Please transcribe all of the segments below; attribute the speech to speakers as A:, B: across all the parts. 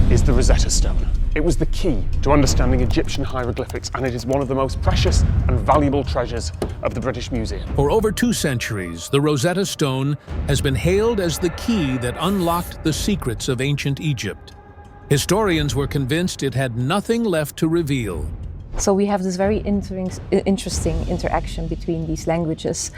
A: is the Rosetta Stone. It was the key to understanding Egyptian hieroglyphics, and it is one of the most precious and valuable treasures of the British Museum.
B: For over 2 centuries, the Rosetta Stone has been hailed as the key that unlocked the secrets of ancient Egypt. Historians were convinced it had nothing left to reveal.
C: So we have this very interesting interaction between these languages.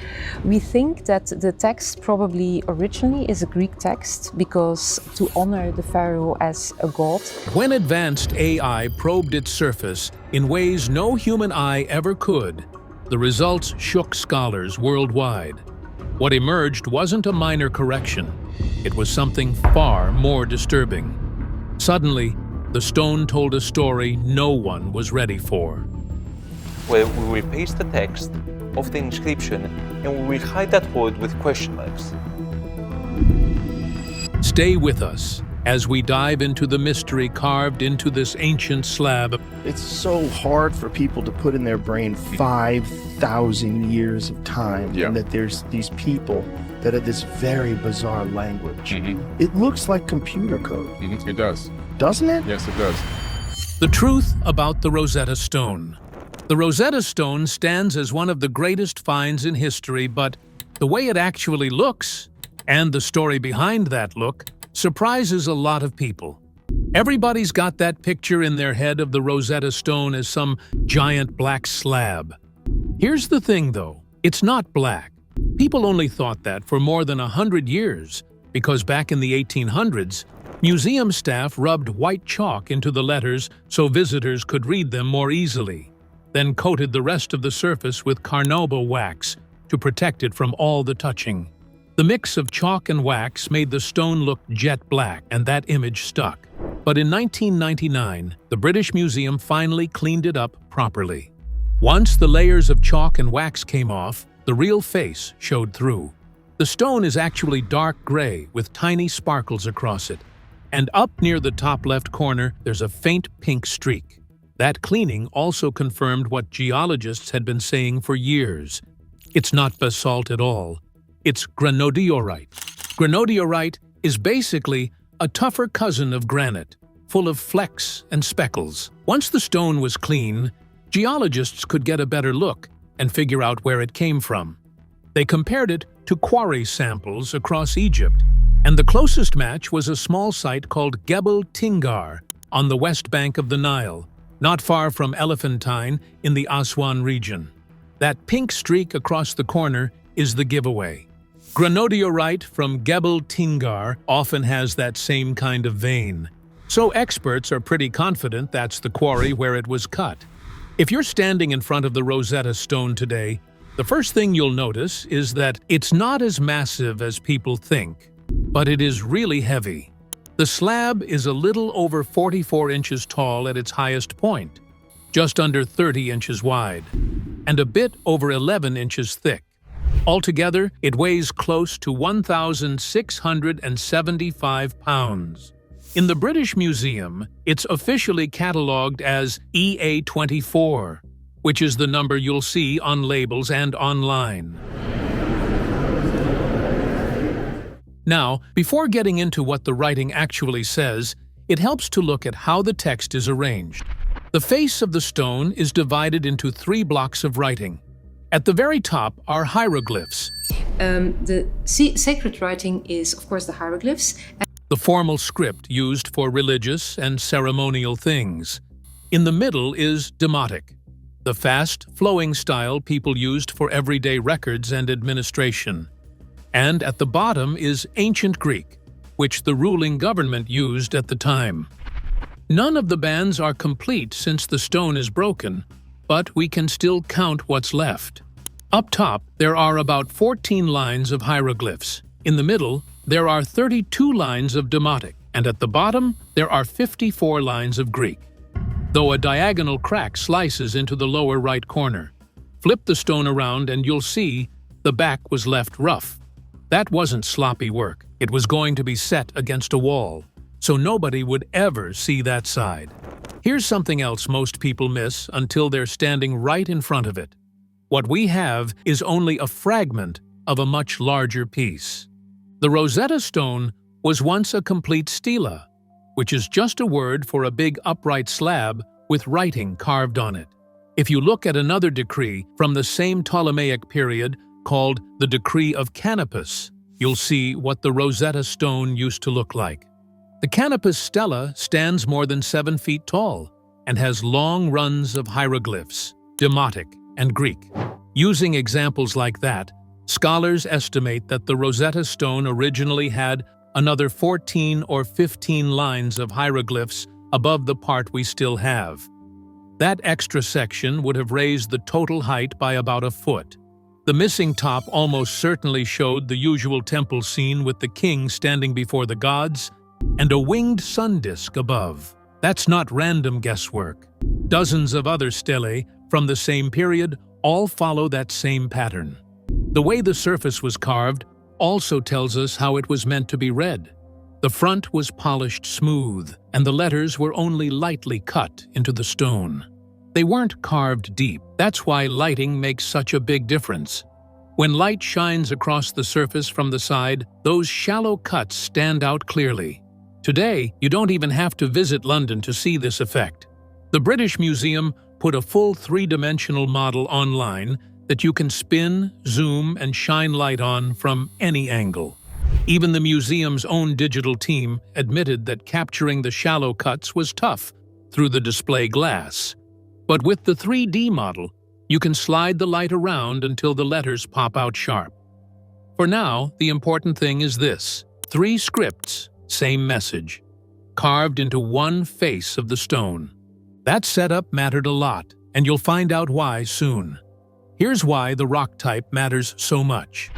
C: We think that the text probably originally is a Greek text because to honor the pharaoh as a god.
B: When advanced AI probed its surface in ways no human eye ever could, the results shook scholars worldwide. What emerged wasn't a minor correction. It was something far more disturbing. Suddenly, the stone told a story no one was ready for.
D: Where we will paste the text of the inscription and we will hide that word with question marks.
B: Stay with us as we dive into the mystery carved into this ancient slab.
E: It's so hard for people to put in their brain 5,000 years of time, and that there's these people that have this very bizarre language. It looks like computer code.
F: It does.
E: Doesn't it?
F: Yes, it does.
B: The truth about the Rosetta Stone. The Rosetta Stone stands as one of the greatest finds in history, but the way it actually looks, and the story behind that look, surprises a lot of people. Everybody's got that picture in their head of the Rosetta Stone as some giant black slab. Here's the thing, though. It's not black. People only thought that for more than 100 years, because back in the 1800s, museum staff rubbed white chalk into the letters so visitors could read them more easily, then coated the rest of the surface with carnauba wax to protect it from all the touching. The mix of chalk and wax made the stone look jet black, and that image stuck. But in 1999, the British Museum finally cleaned it up properly. Once the layers of chalk and wax came off, the real face showed through. The stone is actually dark gray with tiny sparkles across it. And up near the top left corner, there's a faint pink streak. That cleaning also confirmed what geologists had been saying for years. It's not basalt at all. It's granodiorite. Granodiorite is basically a tougher cousin of granite, full of flecks and speckles. Once the stone was clean, geologists could get a better look and figure out where it came from. They compared it to quarry samples across Egypt, and the closest match was a small site called Gebel Tingar on the west bank of the Nile, not far from Elephantine in the Aswan region. That pink streak across the corner is the giveaway. Granodiorite from Gebel Tingar often has that same kind of vein, so experts are pretty confident that's the quarry where it was cut. If you're standing in front of the Rosetta Stone today, the first thing you'll notice is that it's not as massive as people think, but it is really heavy. The slab is a little over 44 inches tall at its highest point, just under 30 inches wide, and a bit over 11 inches thick. Altogether, it weighs close to 1,675 pounds. In the British Museum, it's officially catalogued as EA24, which is the number you'll see on labels and online. Now, before getting into what the writing actually says, it helps to look at how the text is arranged. The face of the stone is divided into 3 blocks of writing. At the very top are hieroglyphs.
C: The sacred writing is, of course, the hieroglyphs.
B: The formal script used for religious and ceremonial things. In the middle is demotic, the fast, flowing style people used for everyday records and administration. And at the bottom is Ancient Greek, which the ruling government used at the time. None of the bands are complete since the stone is broken, but we can still count what's left. Up top, there are about 14 lines of hieroglyphs. In the middle, there are 32 lines of demotic, and at the bottom, there are 54 lines of Greek. Though a diagonal crack slices into the lower right corner. Flip the stone around and you'll see the back was left rough. That wasn't sloppy work. It was going to be set against a wall, so nobody would ever see that side. Here's something else most people miss until they're standing right in front of it. What we have is only a fragment of a much larger piece. The Rosetta Stone was once a complete stela, which is just a word for a big upright slab with writing carved on it. If you look at another decree from the same Ptolemaic period called the Decree of Canopus, you'll see what the Rosetta Stone used to look like. The Canopus stela stands more than 7 feet tall and has long runs of hieroglyphs, Demotic and Greek. Using examples like that, scholars estimate that the Rosetta Stone originally had another 14 or 15 lines of hieroglyphs above the part we still have. That extra section would have raised the total height by about a foot. The missing top almost certainly showed the usual temple scene with the king standing before the gods and a winged sun disk above. That's not random guesswork. Dozens of other stelae from the same period all follow that same pattern. The way the surface was carved also tells us how it was meant to be read. The front was polished smooth, and the letters were only lightly cut into the stone. They weren't carved deep. That's why lighting makes such a big difference. When light shines across the surface from the side, those shallow cuts stand out clearly. Today, you don't even have to visit London to see this effect. The British Museum put a full 3-dimensional model online that you can spin, zoom, and shine light on from any angle. Even the museum's own digital team admitted that capturing the shallow cuts was tough through the display glass. But with the 3D model, you can slide the light around until the letters pop out sharp. For now, the important thing is this: 3 scripts, same message, carved into one face of the stone. That setup mattered a lot, and you'll find out why soon. Here's why the rock type matters so much.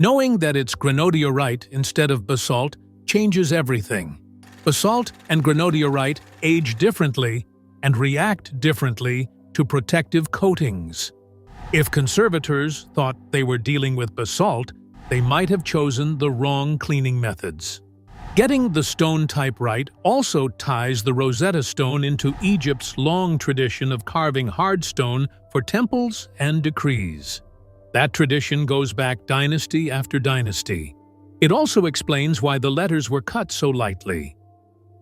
B: Knowing that it's granodiorite instead of basalt changes everything. Basalt and granodiorite age differently and react differently to protective coatings. If conservators thought they were dealing with basalt, they might have chosen the wrong cleaning methods. Getting the stone type right also ties the Rosetta Stone into Egypt's long tradition of carving hard stone for temples and decrees. That tradition goes back dynasty after dynasty. It also explains why the letters were cut so lightly.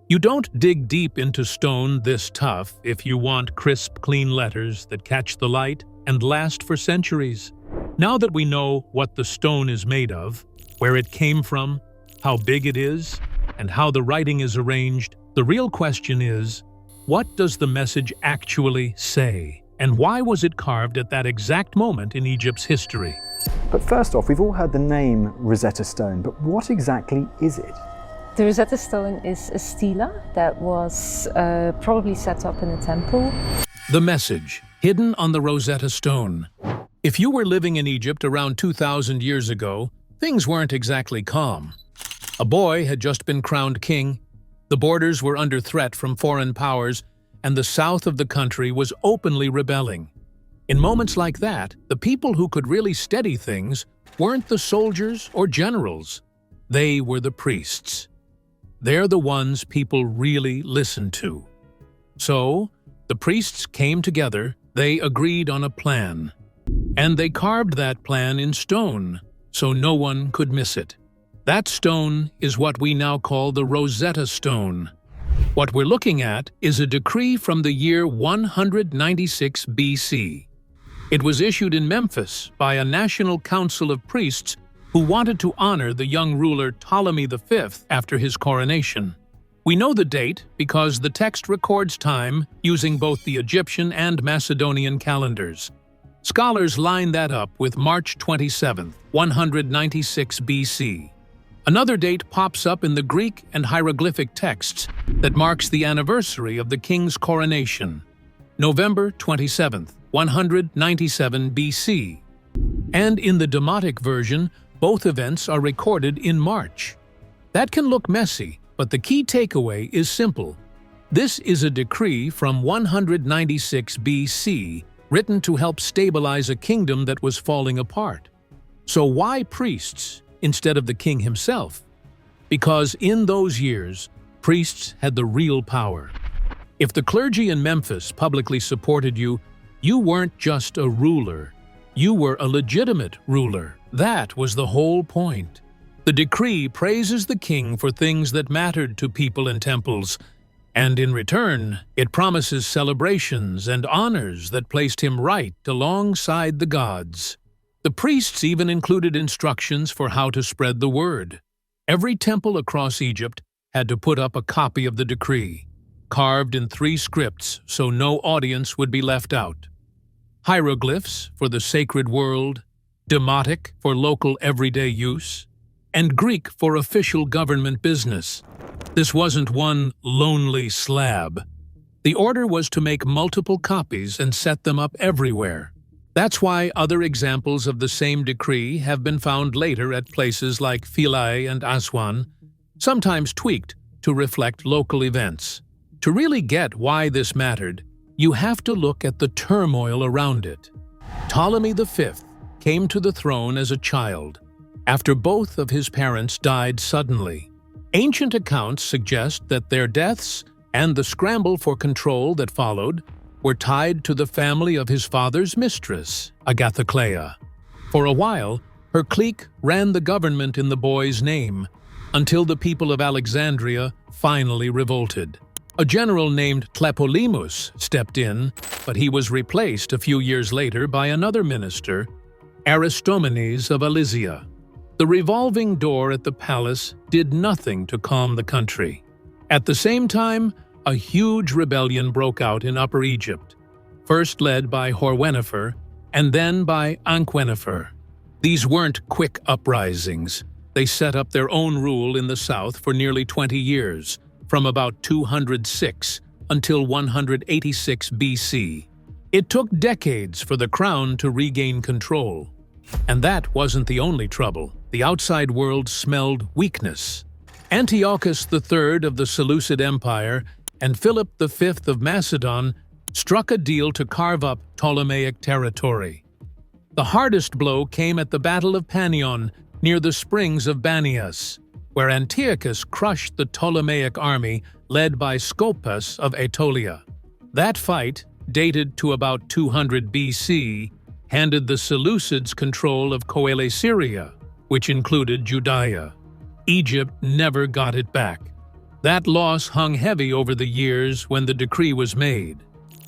B: You don't dig deep into stone this tough if you want crisp, clean letters that catch the light and last for centuries. Now that we know what the stone is made of, where it came from, how big it is, and how the writing is arranged, the real question is, what does the message actually say? And why was it carved at that exact moment in Egypt's history?
F: But first off, we've all heard the name Rosetta Stone, but what exactly is it?
C: The Rosetta Stone is a stela that was probably set up in a temple.
B: The message, hidden on the Rosetta Stone. If you were living in Egypt around 2,000 years ago, things weren't exactly calm. A boy had just been crowned king, the borders were under threat from foreign powers, and the south of the country was openly rebelling. In moments like that, the people who could really steady things weren't the soldiers or generals. They were the priests. They're the ones people really listened to. So, the priests came together, they agreed on a plan. And they carved that plan in stone, so no one could miss it. That stone is what we now call the Rosetta Stone. What we're looking at is a decree from the year 196 BC. It was issued in Memphis by a national council of priests who wanted to honor the young ruler Ptolemy V after his coronation. We know the date because the text records time using both the Egyptian and Macedonian calendars. Scholars line that up with March 27, 196 BC. Another date pops up in the Greek and hieroglyphic texts that marks the anniversary of the king's coronation, November 27, 197 BC. And in the Demotic version, both events are recorded in March. That can look messy, but the key takeaway is simple. This is a decree from 196 BC, written to help stabilize a kingdom that was falling apart. So why priests instead of the king himself? Because in those years, priests had the real power. If the clergy in Memphis publicly supported you, you weren't just a ruler, you were a legitimate ruler. That was the whole point. The decree praises the king for things that mattered to people and temples, and in return, it promises celebrations and honors that placed him right alongside the gods. The priests even included instructions for how to spread the word. Every temple across Egypt had to put up a copy of the decree, carved in 3 scripts so no audience would be left out. Hieroglyphs for the sacred world, Demotic for local everyday use, and Greek for official government business. This wasn't one lonely slab. The order was to make multiple copies and set them up everywhere. That's why other examples of the same decree have been found later at places like Philae and Aswan, sometimes tweaked to reflect local events. To really get why this mattered, you have to look at the turmoil around it. Ptolemy V came to the throne as a child, after both of his parents died suddenly. Ancient accounts suggest that their deaths and the scramble for control that followed were tied to the family of his father's mistress, Agathoclea. For a while, her clique ran the government in the boy's name, until the people of Alexandria finally revolted. A general named Tlepolemus stepped in, but he was replaced a few years later by another minister, Aristomenes of Elysia. The revolving door at the palace did nothing to calm the country. At the same time, a huge rebellion broke out in Upper Egypt, first led by Horwenifer and then by Ankhwenifer. These weren't quick uprisings. They set up their own rule in the south for nearly 20 years, from about 206 until 186 BC. It took decades for the crown to regain control. And that wasn't the only trouble. The outside world smelled weakness. Antiochus III of the Seleucid Empire and Philip V of Macedon struck a deal to carve up Ptolemaic territory. The hardest blow came at the Battle of Panion near the springs of Banias, where Antiochus crushed the Ptolemaic army led by Scopas of Aetolia. That fight, dated to about 200 BC, handed the Seleucids control of Coele-Syria, which included Judea. Egypt never got it back. That loss hung heavy over the years when the decree was made.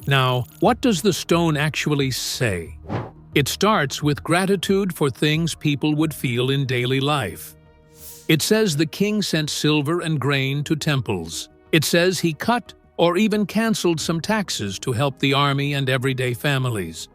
B: Now, what does the stone actually say? It starts with gratitude for things people would feel in daily life. It says the king sent silver and grain to temples. It says he cut or even canceled some taxes to help the army and everyday families.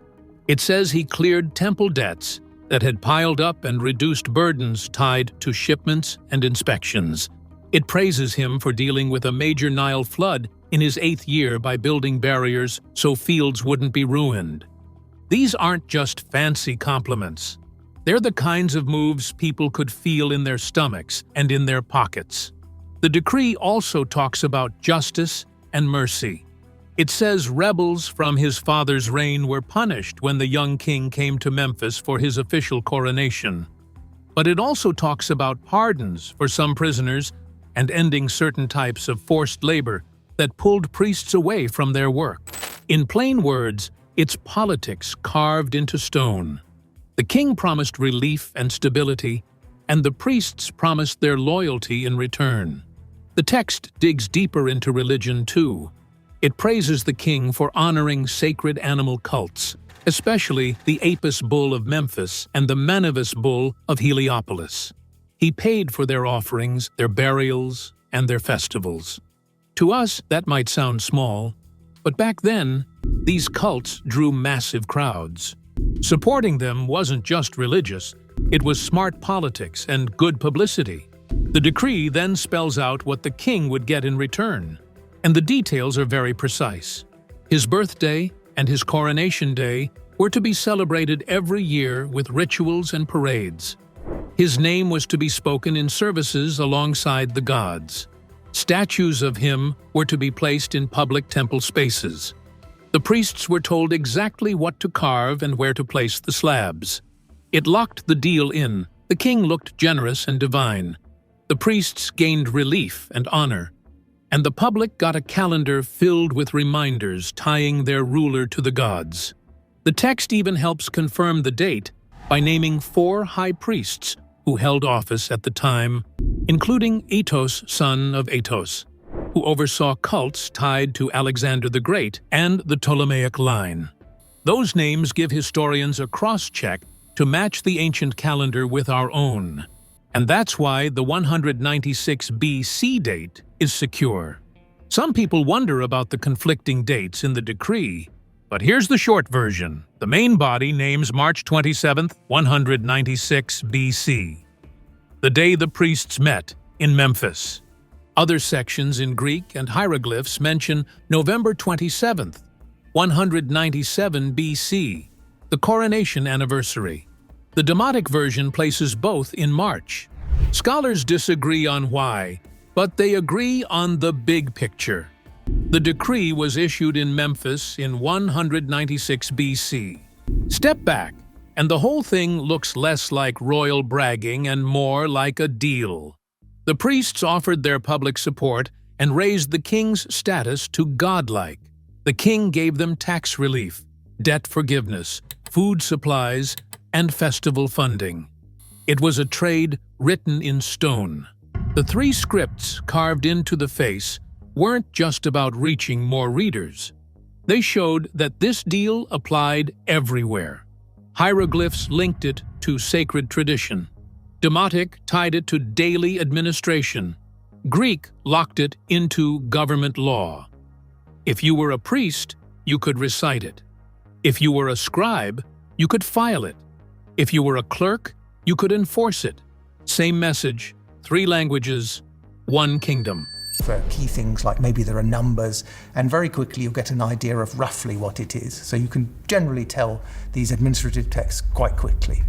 B: It says he cleared temple debts that had piled up and reduced burdens tied to shipments and inspections. It praises him for dealing with a major Nile flood in his 8th year by building barriers so fields wouldn't be ruined. These aren't just fancy compliments. They're the kinds of moves people could feel in their stomachs and in their pockets. The decree also talks about justice and mercy. It says rebels from his father's reign were punished when the young king came to Memphis for his official coronation. But it also talks about pardons for some prisoners and ending certain types of forced labor that pulled priests away from their work. In plain words, it's politics carved into stone. The king promised relief and stability, and the priests promised their loyalty in return. The text digs deeper into religion too. It praises the king for honoring sacred animal cults, especially the Apis bull of Memphis and the Manavis bull of Heliopolis. He paid for their offerings, their burials, and their festivals. To us, that might sound small, but back then, these cults drew massive crowds. Supporting them wasn't just religious, it was smart politics and good publicity. The decree then spells out what the king would get in return, and the details are very precise. His birthday and his coronation day were to be celebrated every year with rituals and parades. His name was to be spoken in services alongside the gods. Statues of him were to be placed in public temple spaces. The priests were told exactly what to carve and where to place the slabs. It locked the deal in. The king looked generous and divine. The priests gained relief and honor, and the public got a calendar filled with reminders tying their ruler to the gods. The text even helps confirm the date by naming 4 high priests who held office at the time, including Aetos, son of Aetos, who oversaw cults tied to Alexander the Great and the Ptolemaic line. Those names give historians a cross-check to match the ancient calendar with our own. And that's why the 196 BC date is secure. Some people wonder about the conflicting dates in the decree, but here's the short version. The main body names March 27th, 196 BC, the day the priests met in Memphis. Other sections in Greek and hieroglyphs mention November 27th, 197 BC, the coronation anniversary. The Demotic version places both in March. Scholars disagree on why, but they agree on the big picture. The decree was issued in Memphis in 196 BC. Step back, and the whole thing looks less like royal bragging and more like a deal. The priests offered their public support and raised the king's status to godlike. The king gave them tax relief, debt forgiveness, food supplies, and festival funding. It was a trade written in stone. The three scripts carved into the face weren't just about reaching more readers. They showed that this deal applied everywhere. Hieroglyphs linked it to sacred tradition. Demotic tied it to daily administration. Greek locked it into government law. If you were a priest, you could recite it. If you were a scribe, you could file it. If you were a clerk, you could enforce it. Same message, 3 languages, 1 kingdom.
G: For key things like maybe there are numbers, and very quickly you'll get an idea of roughly what it is. So you can generally tell these administrative texts quite quickly.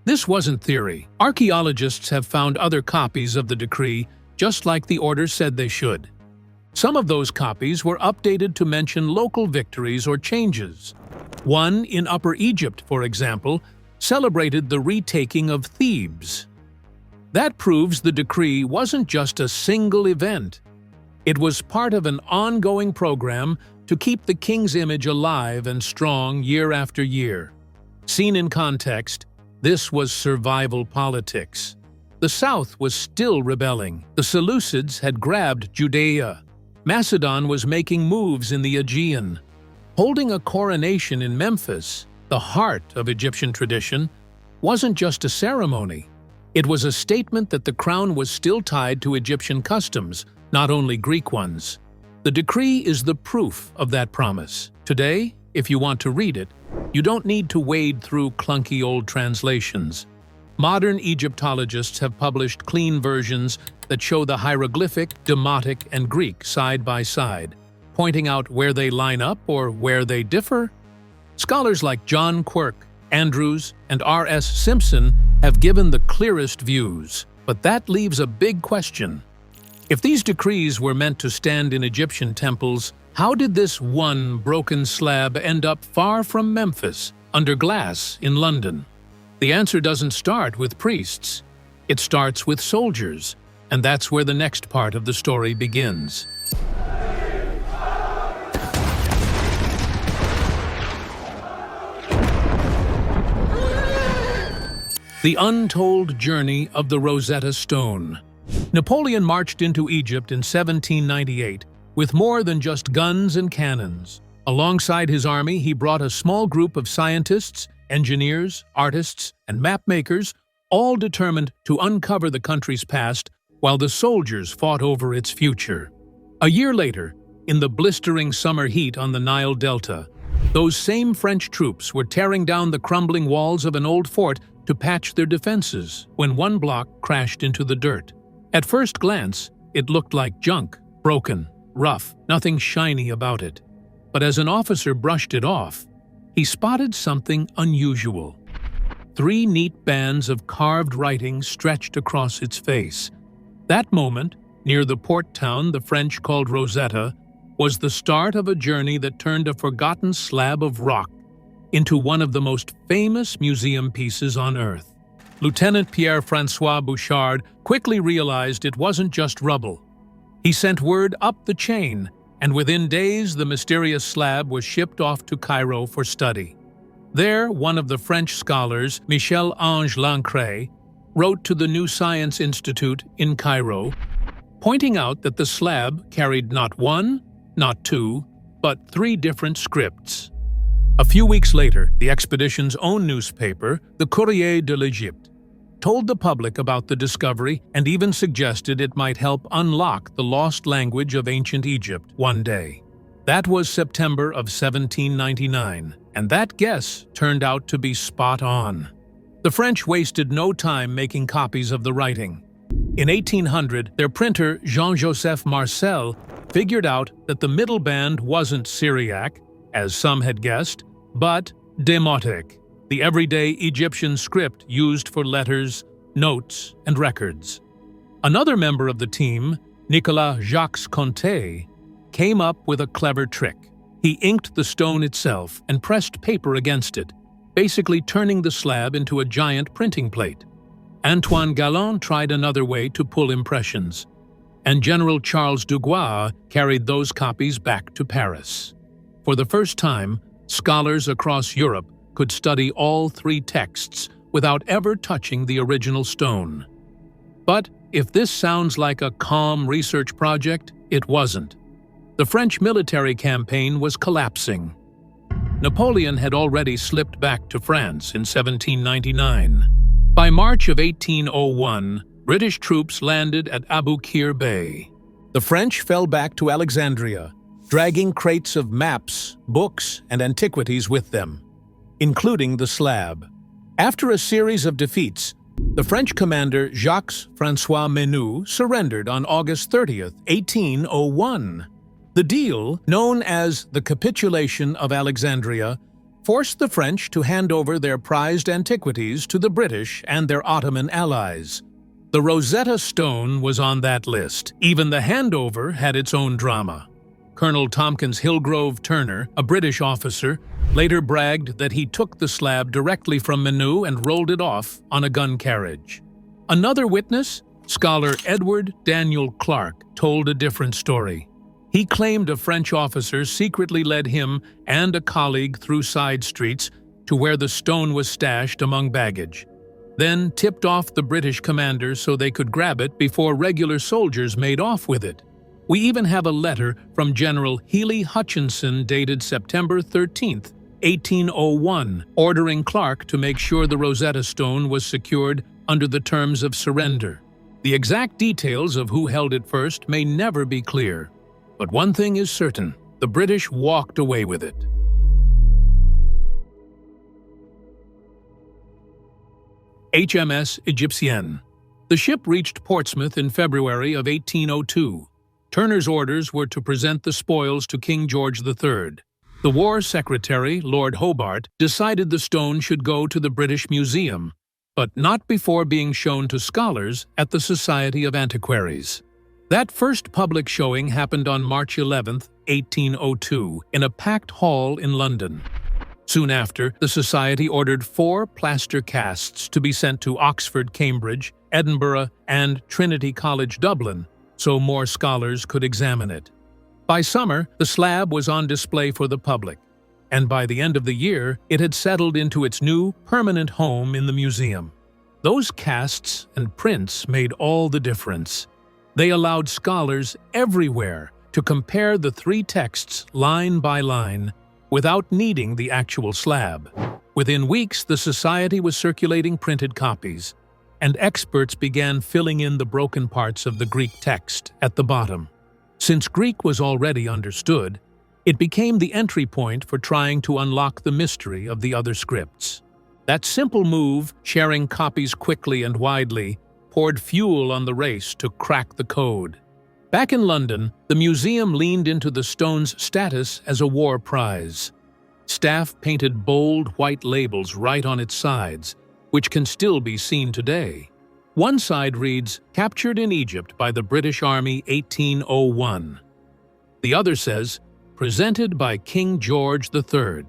B: This wasn't theory. Archaeologists have found other copies of the decree, just like the order said they should. Some of those copies were updated to mention local victories or changes. One in Upper Egypt, for example, celebrated the retaking of Thebes. That proves the decree wasn't just a single event. It was part of an ongoing program to keep the king's image alive and strong year after year. Seen in context, this was survival politics. The south was still rebelling. The Seleucids had grabbed Judea. Macedon was making moves in the Aegean. Holding a coronation in Memphis, the heart of Egyptian tradition, wasn't just a ceremony. It was a statement that the crown was still tied to Egyptian customs, not only Greek ones. The decree is the proof of that promise. Today, if you want to read it, you don't need to wade through clunky old translations. Modern Egyptologists have published clean versions that show the hieroglyphic, Demotic, and Greek side by side, pointing out where they line up or where they differ. Scholars like John Quirk, Andrews, and R.S. Simpson have given the clearest views, but that leaves a big question. If these decrees were meant to stand in Egyptian temples, how did this one broken slab end up far from Memphis, under glass in London? The answer doesn't start with priests. It starts with soldiers, and that's where the next part of the story begins. The untold journey of the Rosetta Stone. Napoleon marched into Egypt in 1798 with more than just guns and cannons. Alongside his army, he brought a small group of scientists, engineers, artists, and mapmakers, all determined to uncover the country's past while the soldiers fought over its future. A year later, in the blistering summer heat on the Nile Delta, those same French troops were tearing down the crumbling walls of an old fort to patch their defenses when one block crashed into the dirt. At first glance, it looked like junk, broken, rough, nothing shiny about it. But as an officer brushed it off, he spotted something unusual. 3 neat bands of carved writing stretched across its face. That moment, near the port town the French called Rosetta, was the start of a journey that turned a forgotten slab of rock into one of the most famous museum pieces on Earth. Lieutenant Pierre-François Bouchard quickly realized it wasn't just rubble. He sent word up the chain, and within days the mysterious slab was shipped off to Cairo for study. There, one of the French scholars, Michel-Ange Lancret, wrote to the New Science Institute in Cairo, pointing out that the slab carried not one, not two, but 3 different scripts. A few weeks later, the expedition's own newspaper, the Courrier de l'Égypte, told the public about the discovery and even suggested it might help unlock the lost language of ancient Egypt one day. That was September of 1799, and that guess turned out to be spot on. The French wasted no time making copies of the writing. In 1800, their printer Jean-Joseph Marcel figured out that the middle band wasn't Syriac, as some had guessed, but Demotic, the everyday Egyptian script used for letters, notes, and records. Another member of the team, Nicolas Jacques Conté, came up with a clever trick. He inked the stone itself and pressed paper against it, basically turning the slab into a giant printing plate. Antoine Galland tried another way to pull impressions, and General Charles Dugois carried those copies back to Paris. For the first time, scholars across Europe could study all 3 texts without ever touching the original stone. But if this sounds like a calm research project, it wasn't. The French military campaign was collapsing. Napoleon had already slipped back to France in 1799. By March of 1801, British troops landed at Aboukir Bay. The French fell back to Alexandria, dragging crates of maps, books, and antiquities with them, including the slab. After a series of defeats, the French commander Jacques-François Menou surrendered on August 30th, 1801. The deal, known as the Capitulation of Alexandria, forced the French to hand over their prized antiquities to the British and their Ottoman allies. The Rosetta Stone was on that list. Even the handover had its own drama. Colonel Tompkins Hillgrove Turner, a British officer, later bragged that he took the slab directly from Menou and rolled it off on a gun carriage. Another witness, scholar Edward Daniel Clark, told a different story. He claimed a French officer secretly led him and a colleague through side streets to where the stone was stashed among baggage, then tipped off the British commander so they could grab it before regular soldiers made off with it. We even have a letter from General Healy Hutchinson dated September 13, 1801, ordering Clark to make sure the Rosetta Stone was secured under the terms of surrender. The exact details of who held it first may never be clear, but one thing is certain: the British walked away with it. HMS Egyptienne. The ship reached Portsmouth in February of 1802. Turner's orders were to present the spoils to King George III. The War Secretary, Lord Hobart, decided the stone should go to the British Museum, but not before being shown to scholars at the Society of Antiquaries. That first public showing happened on March 11, 1802, in a packed hall in London. Soon after, the Society ordered 4 plaster casts to be sent to Oxford, Cambridge, Edinburgh, and Trinity College, Dublin, so more scholars could examine it. By summer, the slab was on display for the public, and by the end of the year, it had settled into its new permanent home in the museum. Those casts and prints made all the difference. They allowed scholars everywhere to compare the 3 texts line by line without needing the actual slab. Within weeks, the Society was circulating printed copies, and experts began filling in the broken parts of the Greek text at the bottom. Since Greek was already understood, it became the entry point for trying to unlock the mystery of the other scripts. That simple move, sharing copies quickly and widely, poured fuel on the race to crack the code. Back in London, the museum leaned into the stone's status as a war prize. Staff painted bold white labels right on its sides, which can still be seen today. One side reads, "Captured in Egypt by the British Army 1801." The other says, "Presented by King George III."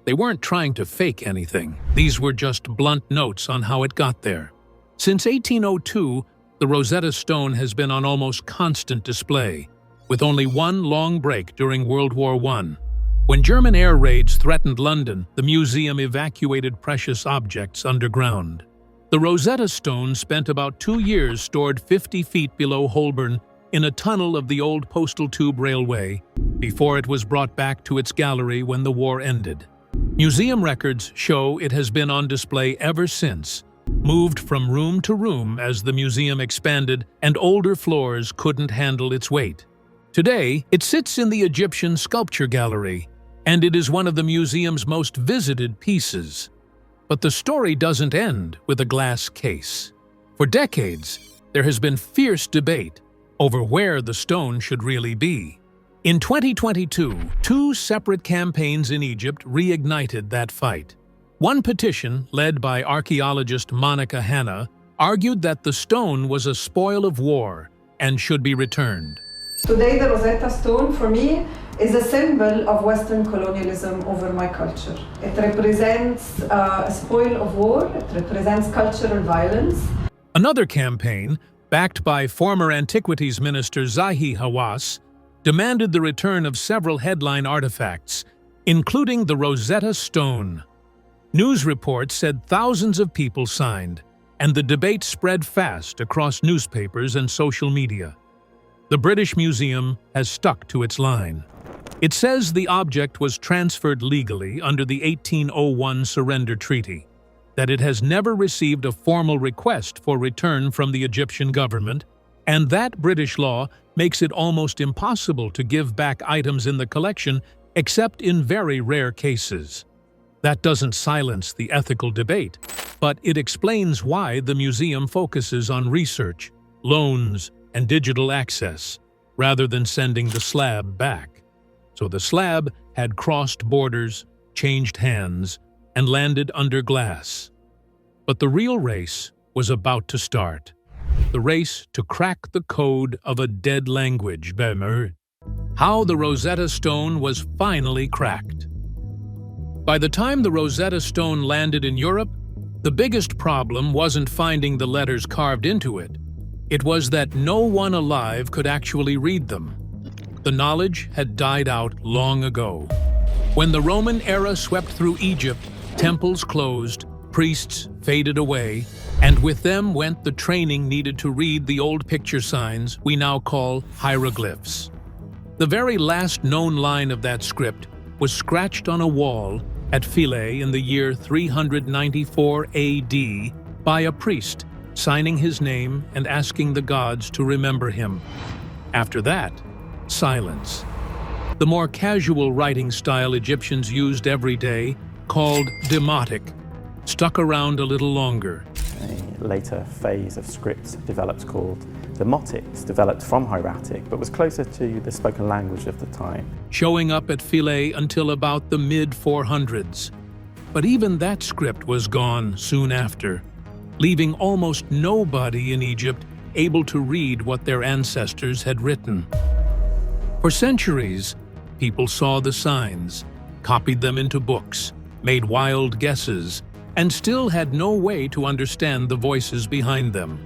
B: They weren't trying to fake anything. These were just blunt notes on how it got there. Since 1802, the Rosetta Stone has been on almost constant display, with only one long break during World War I. When German air raids threatened London, the museum evacuated precious objects underground. The Rosetta Stone spent about 2 years stored 50 feet below Holborn in a tunnel of the old postal tube railway before it was brought back to its gallery when the war ended. Museum records show it has been on display ever since, moved from room to room as the museum expanded and older floors couldn't handle its weight. Today, it sits in the Egyptian Sculpture Gallery, and it is one of the museum's most visited pieces. But the story doesn't end with a glass case. For decades, there has been fierce debate over where the stone should really be. In 2022, 2 separate campaigns in Egypt reignited that fight. One petition, led by archaeologist Monica Hanna, argued that the stone was a spoil of war and should be returned.
H: Today, the Rosetta Stone, for me, is a symbol of Western colonialism over my culture. It represents a spoil of war, it represents cultural violence.
B: Another campaign, backed by former Antiquities Minister Zahi Hawass, demanded the return of several headline artifacts, including the Rosetta Stone. News reports said thousands of people signed, and the debate spread fast across newspapers and social media. The British Museum has stuck to its line. It says the object was transferred legally under the 1801 Surrender Treaty, that it has never received a formal request for return from the Egyptian government, and that British law makes it almost impossible to give back items in the collection except in very rare cases. That doesn't silence the ethical debate, but it explains why the museum focuses on research, loans, and digital access, rather than sending the slab back. So the slab had crossed borders, changed hands, and landed under glass. But the real race was about to start. The race to crack the code of a dead language, how the Rosetta Stone was finally cracked. By the time the Rosetta Stone landed in Europe, the biggest problem wasn't finding the letters carved into it. It was that no one alive could actually read them. The knowledge had died out long ago. When the Roman era swept through Egypt, temples closed, priests faded away, and with them went the training needed to read the old picture signs we now call hieroglyphs. The very last known line of that script was scratched on a wall at Philae in the year 394 AD by a priest, signing his name and asking the gods to remember him. After that, silence. The more casual writing style Egyptians used every day, called demotic, stuck around a little longer.
I: A later phase of scripts developed called demotics, developed from hieratic, but was closer to the spoken language of the time.
B: Showing up at Philae until about the mid-400s. But even that script was gone soon after, leaving almost nobody in Egypt able to read what their ancestors had written. For centuries, people saw the signs, copied them into books, made wild guesses, and still had no way to understand the voices behind them.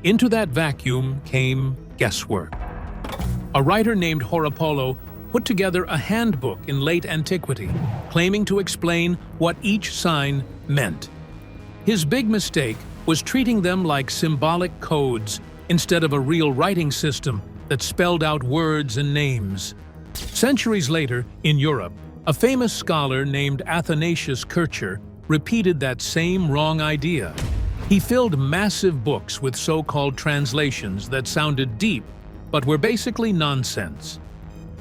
B: Into that vacuum came guesswork. A writer named Horapollo put together a handbook in late antiquity, claiming to explain what each sign meant. His big mistake was treating them like symbolic codes instead of a real writing system that spelled out words and names. Centuries later, in Europe, a famous scholar named Athanasius Kircher repeated that same wrong idea. He filled massive books with so-called translations that sounded deep, but were basically nonsense.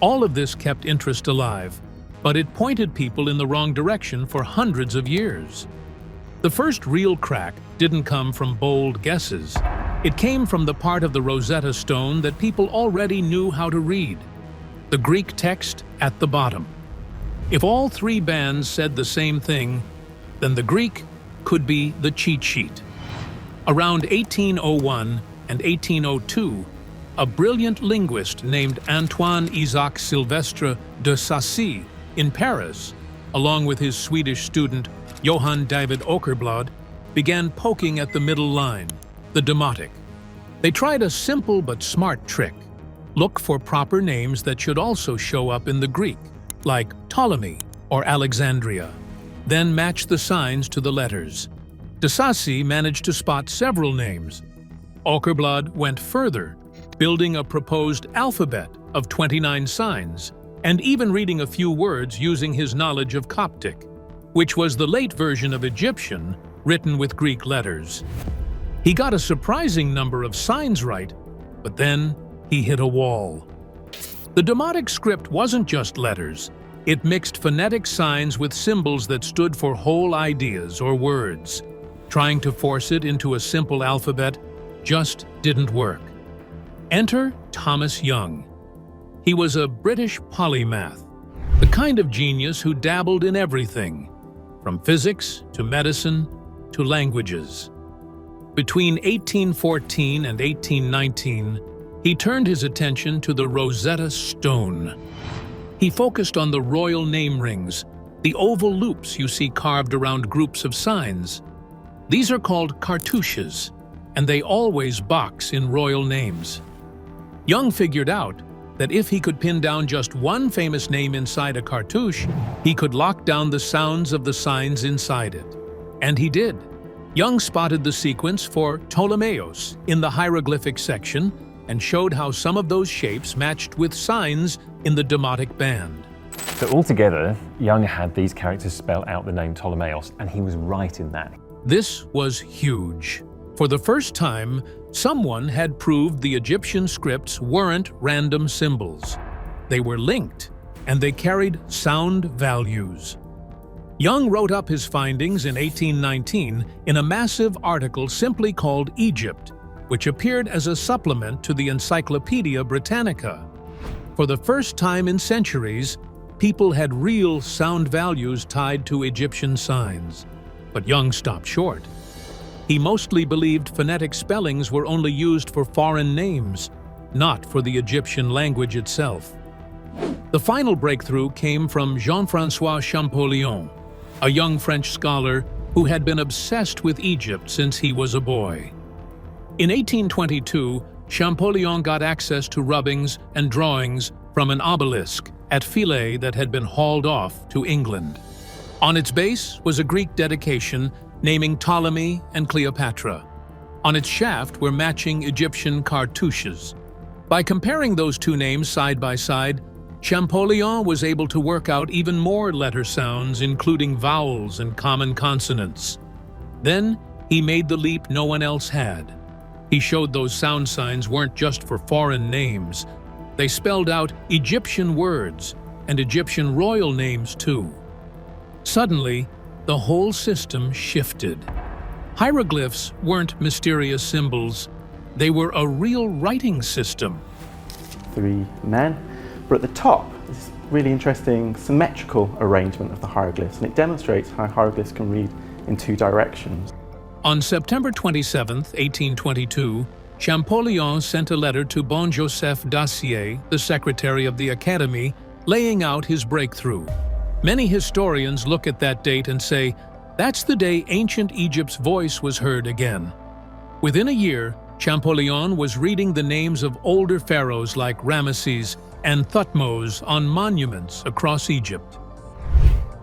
B: All of this kept interest alive, but it pointed people in the wrong direction for hundreds of years. The first real crack didn't come from bold guesses. It came from the part of the Rosetta Stone that people already knew how to read, the Greek text at the bottom. If all 3 bands said the same thing, then the Greek could be the cheat sheet. Around 1801 and 1802, a brilliant linguist named Antoine-Isaac Sylvestre de Sacy in Paris, along with his Swedish student Johann David Åkerblad, began poking at the middle line, the demotic. They tried a simple but smart trick. Look for proper names that should also show up in the Greek, like Ptolemy or Alexandria. Then match the signs to the letters. Dessasi managed to spot several names. Åkerblad went further, building a proposed alphabet of 29 signs, and even reading a few words using his knowledge of Coptic, which was the late version of Egyptian written with Greek letters. He got a surprising number of signs right, but then he hit a wall. The Demotic script wasn't just letters. It mixed phonetic signs with symbols that stood for whole ideas or words. Trying to force it into a simple alphabet just didn't work. Enter Thomas Young. He was a British polymath, the kind of genius who dabbled in everything, from physics to medicine to languages. Between 1814 and 1819, he turned his attention to the Rosetta Stone. He focused on the royal name rings, the oval loops you see carved around groups of signs. These are called cartouches, and they always box in royal names. Young figured out that if he could pin down just one famous name inside a cartouche, he could lock down the sounds of the signs inside it. And he did. Young spotted the sequence for Ptolemaios in the hieroglyphic section and showed how some of those shapes matched with signs in the Demotic band.
J: So altogether, Young had these characters spell out the name Ptolemaios, and he was right in that.
B: This was huge. For the first time, someone had proved the Egyptian scripts weren't random symbols. They were linked, and they carried sound values. Young wrote up his findings in 1819 in a massive article simply called Egypt, which appeared as a supplement to the Encyclopedia Britannica. For the first time in centuries, people had real sound values tied to Egyptian signs. But Young stopped short. He mostly believed phonetic spellings were only used for foreign names, not for the Egyptian language itself. The final breakthrough came from Jean-François Champollion, a young French scholar who had been obsessed with Egypt since he was a boy. In 1822, Champollion got access to rubbings and drawings from an obelisk at Philae that had been hauled off to England. On its base was a Greek dedication naming Ptolemy and Cleopatra. On its shaft were matching Egyptian cartouches. By comparing those two names side by side, Champollion was able to work out even more letter sounds, including vowels and common consonants. Then he made the leap no one else had. He showed those sound signs weren't just for foreign names. They spelled out Egyptian words and Egyptian royal names too. Suddenly, the whole system shifted. Hieroglyphs weren't mysterious symbols. They were a real writing system.
I: 3 men, but at the top, this really interesting symmetrical arrangement of the hieroglyphs, and it demonstrates how hieroglyphs can read in 2 directions.
B: On September 27, 1822, Champollion sent a letter to Bon Joseph Dacier, the secretary of the Academy, laying out his breakthrough. Many historians look at that date and say, that's the day ancient Egypt's voice was heard again. Within a year, Champollion was reading the names of older pharaohs like Ramesses and Thutmose on monuments across Egypt.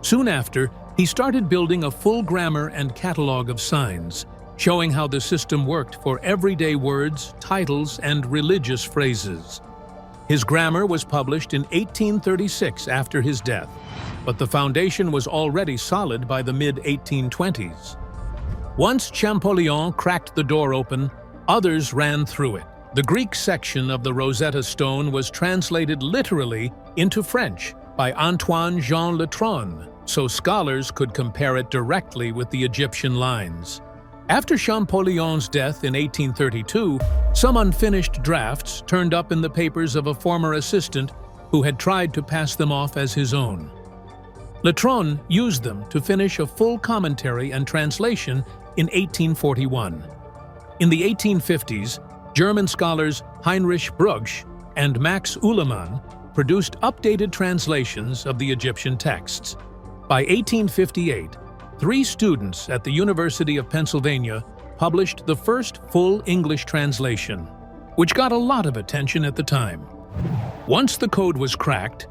B: Soon after, he started building a full grammar and catalog of signs, showing how the system worked for everyday words, titles, and religious phrases. His grammar was published in 1836 after his death, but the foundation was already solid by the mid-1820s. Once Champollion cracked the door open, others ran through it. The Greek section of the Rosetta Stone was translated literally into French by Antoine-Jean Letronne, so scholars could compare it directly with the Egyptian lines. After Champollion's death in 1832, some unfinished drafts turned up in the papers of a former assistant who had tried to pass them off as his own. Letronne used them to finish a full commentary and translation in 1841. In the 1850s, German scholars Heinrich Brugsch and Max Ulemann produced updated translations of the Egyptian texts. By 1858, 3 students at the University of Pennsylvania published the first full English translation, which got a lot of attention at the time. Once the code was cracked,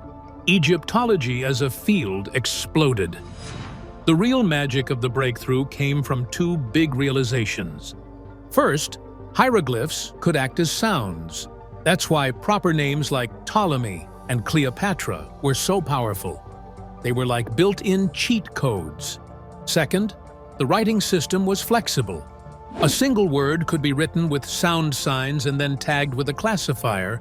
B: Egyptology as a field exploded. The real magic of the breakthrough came from two big realizations. First, hieroglyphs could act as sounds. That's why proper names like Ptolemy and Cleopatra were so powerful. They were like built-in cheat codes. Second, the writing system was flexible. A single word could be written with sound signs and then tagged with a classifier,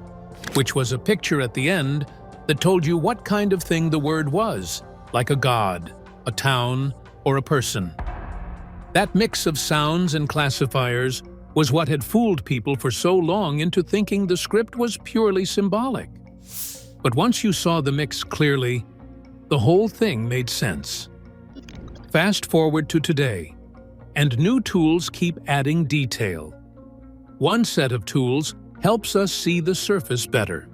B: which was a picture at the end that told you what kind of thing the word was, like a god, a town, or a person. That mix of sounds and classifiers was what had fooled people for so long into thinking the script was purely symbolic. But once you saw the mix clearly, the whole thing made sense. Fast forward to today, and new tools keep adding detail. One set of tools helps us see the surface better.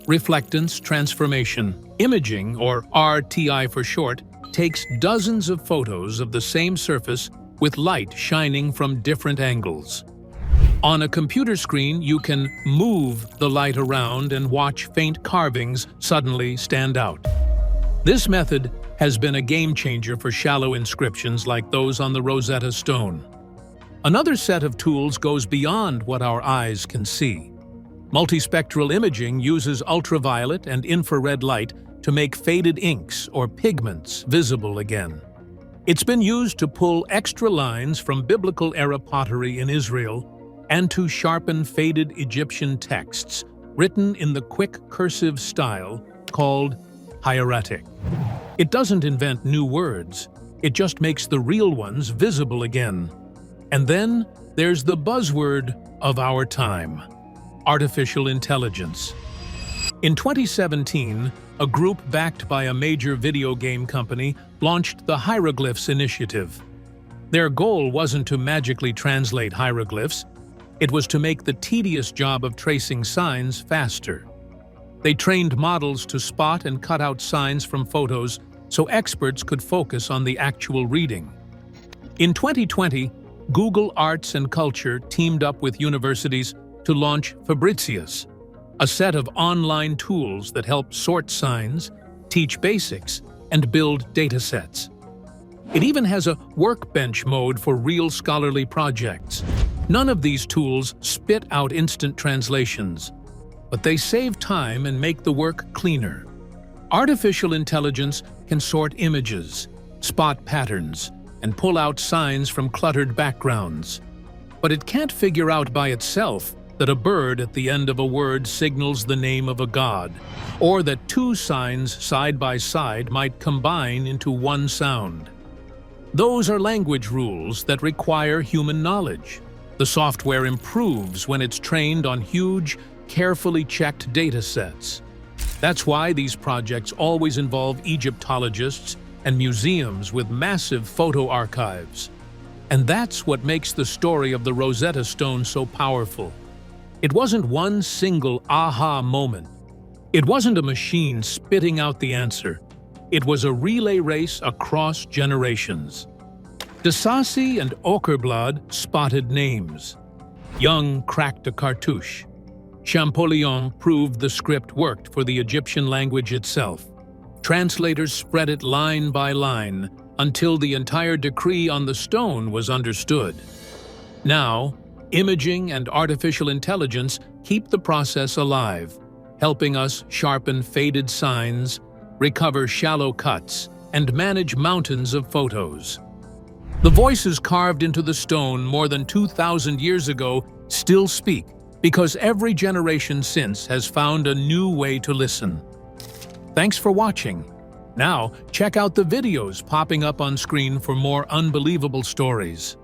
B: Reflectance transformation. Imaging, or RTI for short, takes dozens of photos of the same surface with light shining from different angles. On a computer screen, you can move the light around and watch faint carvings suddenly stand out. This method has been a game changer for shallow inscriptions like those on the Rosetta Stone. Another set of tools goes beyond what our eyes can see. Multispectral imaging uses ultraviolet and infrared light to make faded inks or pigments visible again. It's been used to pull extra lines from biblical-era pottery in Israel and to sharpen faded Egyptian texts written in the quick cursive style called hieratic. It doesn't invent new words, it just makes the real ones visible again. And then there's the buzzword of our time: artificial intelligence. In 2017, a group backed by a major video game company launched the Hieroglyphs Initiative. Their goal wasn't to magically translate hieroglyphs, it was to make the tedious job of tracing signs faster. They trained models to spot and cut out signs from photos so experts could focus on the actual reading. In 2020, Google Arts and Culture teamed up with universities to launch Fabricius, a set of online tools that help sort signs, teach basics, and build datasets. It even has a workbench mode for real scholarly projects. None of these tools spit out instant translations, but they save time and make the work cleaner. Artificial intelligence can sort images, spot patterns, and pull out signs from cluttered backgrounds. But it can't figure out by itself that a bird at the end of a word signals the name of a god, or that two signs side by side might combine into one sound. Those are language rules that require human knowledge. The software improves when it's trained on huge, carefully checked data sets. That's why these projects always involve Egyptologists and museums with massive photo archives. And that's what makes the story of the Rosetta Stone so powerful. It wasn't one single aha moment. It wasn't a machine spitting out the answer. It was a relay race across generations. De Sacy and Auquerblad spotted names. Young cracked a cartouche. Champollion proved the script worked for the Egyptian language itself. Translators spread it line by line until the entire decree on the stone was understood. Now, imaging and artificial intelligence keep the process alive, helping us sharpen faded signs, recover shallow cuts, and manage mountains of photos. The voices carved into the stone more than 2,000 years ago still speak, because every generation since has found a new way to listen. Thanks for watching. Now, check out the videos popping up on screen for more unbelievable stories.